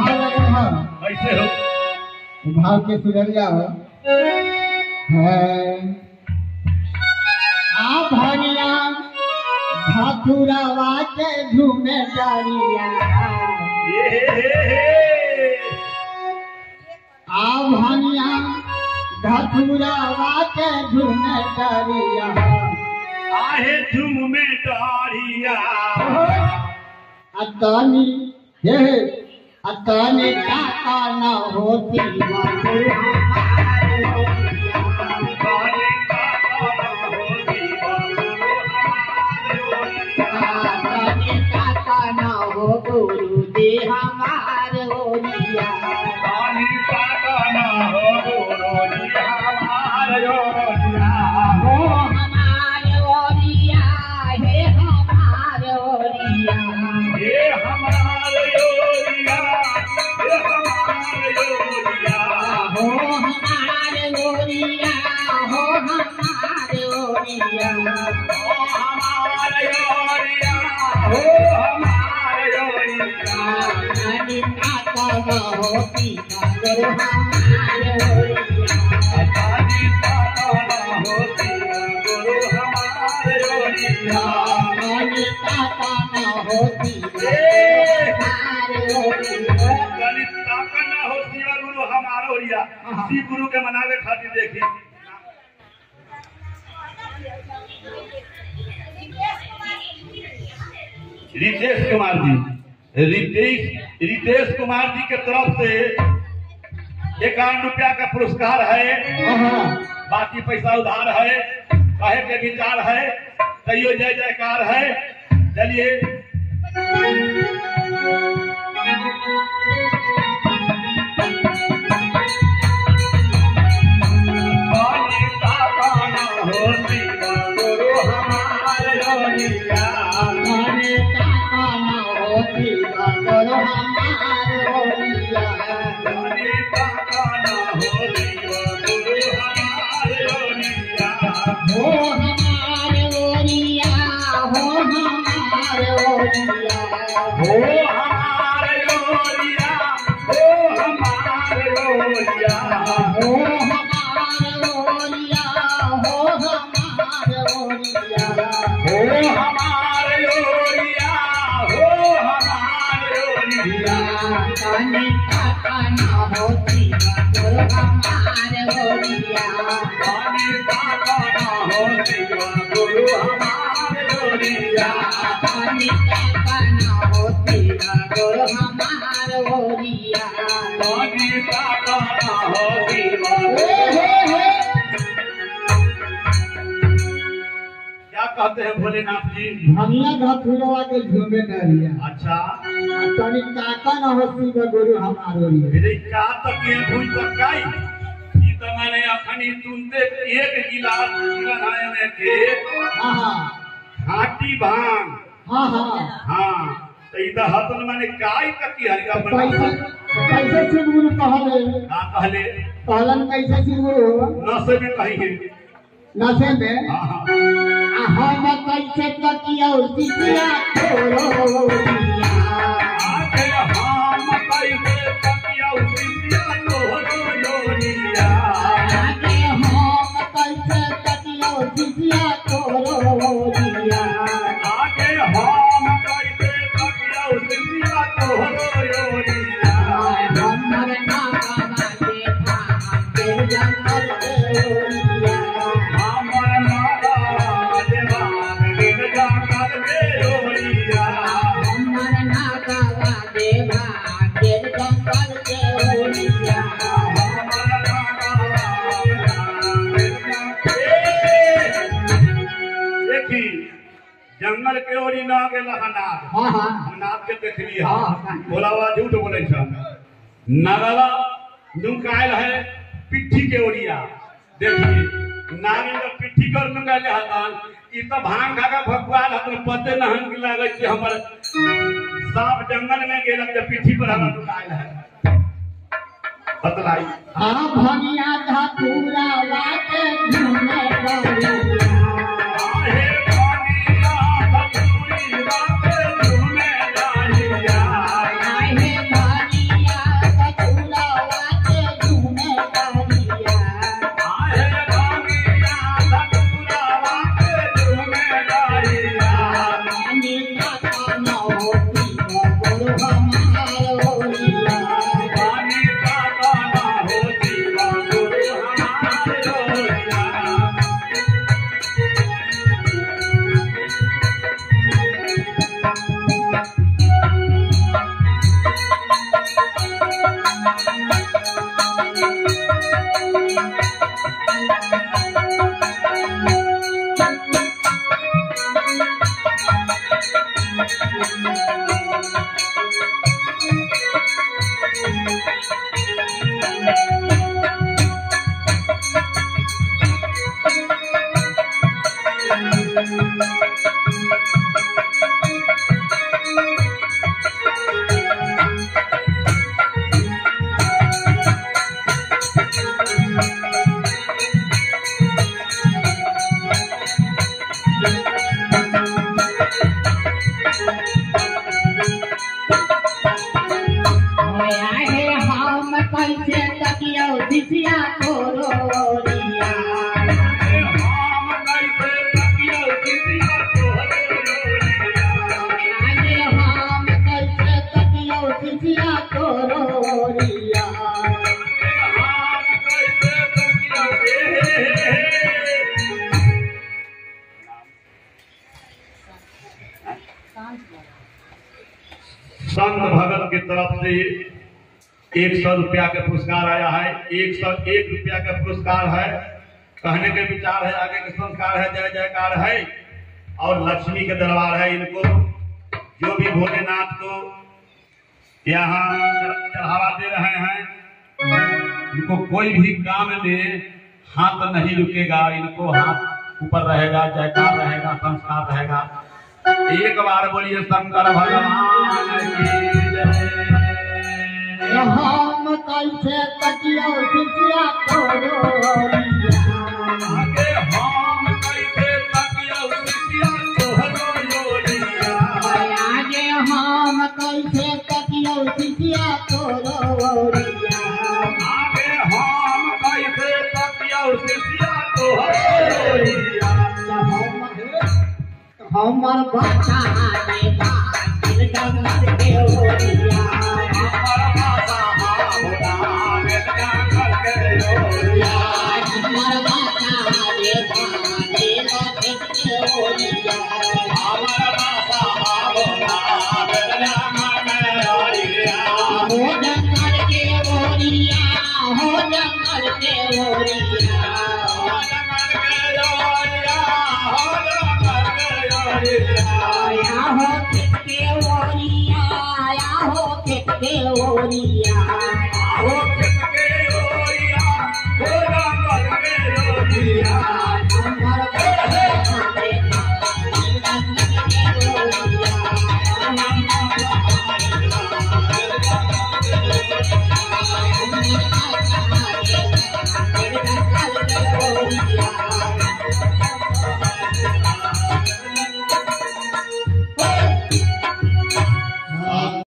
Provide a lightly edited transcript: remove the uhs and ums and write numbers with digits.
ऐसे हो भाव के सुररिया हो आ भनिया भाथुरावा के झूमे डरिया आ भनिया भाथुरावा के झूमे डरिया आहे झूमे डरिया अतनी हे अतनी काका न होती गुरु दे हमार होलिया हो हमार होलिया हे हमार होलिया हे हमार होलिया हे हमार होलिया हो हमार होलिया हो हमार होलिया हो हमार होलिया हो हमार होलिया नानी काका न होती गुरु हमार होलिया नानी काका न होती गुरु हमार होलिया नानी काका न होती गुरु हमार होलिया शिव गुरु के मनावे खातिर देखी रितेश कुमार जी रितेश कुमार जी के तरफ से 51 रुपया का पुरस्कार है। बाकी पैसा उधार है, कहे के विचार है, तैयो जय जयकार है। चलिए कहते हैं भोलेनाथ जी भनिया भाथुरवा के झूमे डरिया। अच्छा तनी काका न होती गुरु हमार होलिया मेरे का तक ये भूल पकाई ई त माने अखनी तुमते एक गिलास बनाए में के हां घाटी भांग हां तो ई त हतन माने काई ककी हरिया बना कैसे शिव गुरु कहले कहले कहलन कैसे शिव गुरु नसे में कहिए नशे में हम कैसे तकिया उसिया छोड़ो आके हम कैसे तकिया उसिया छोड़ो योनिया आके हम कैसे तकिया उसिया छोड़ो योनिया आके हम कैसे तकिया उसिया छोड़ो योनिया हमर नाका बाटे था तेरे जंगल के योनिया जंगल के ओरी ना गेला नाग नाग के देखली भोलावा झूठ बोले नगला नुकायल है पिट्ठी के ओरिया देखी नाग पिट्ठी कर नुकायल हतान ई त भांग खागा भगवान अपन पते नहन के लागे छै हमर सांप जंगल में गेल के पिट्ठी पर हमरा नुकायल है बतलाई हां भनिया धातुरा वाके झूमे डरिया हे भनिया धातुरी कैसे तकियो दिसिया तोरोरिया हम कैसे तकियो दिसिया तोरोरिया हम कैसे तकियो दिसिया तोरोरिया हम कैसे तकियो संत भगत की तरफ से 100 रुपया का पुरस्कार आया है। 101 रुपया का पुरस्कार है। कहने के विचार है, आगे के संस्कार है, जय जयकार है और लक्ष्मी के दरबार है। इनको जो भी भोलेनाथ को यहाँ चढ़ावा दे रहे हैं, इनको कोई भी काम में हाथ नहीं रुकेगा, इनको हाथ ऊपर रहेगा, जयकार रहेगा, संस्कार रहेगा। एक बार बोलिए शंकर भगवान की जय। हम कैसे तकियो दिसिया तोरोरिया आगे हम कैसे तकियो दिसिया तोरोरिया आगे हम कैसे तकियो दिसिया तोरोरिया आगे हम कैसे तकियो दिसिया तोरोरिया हमर बच्चा देवा जंगल के ओरिया हो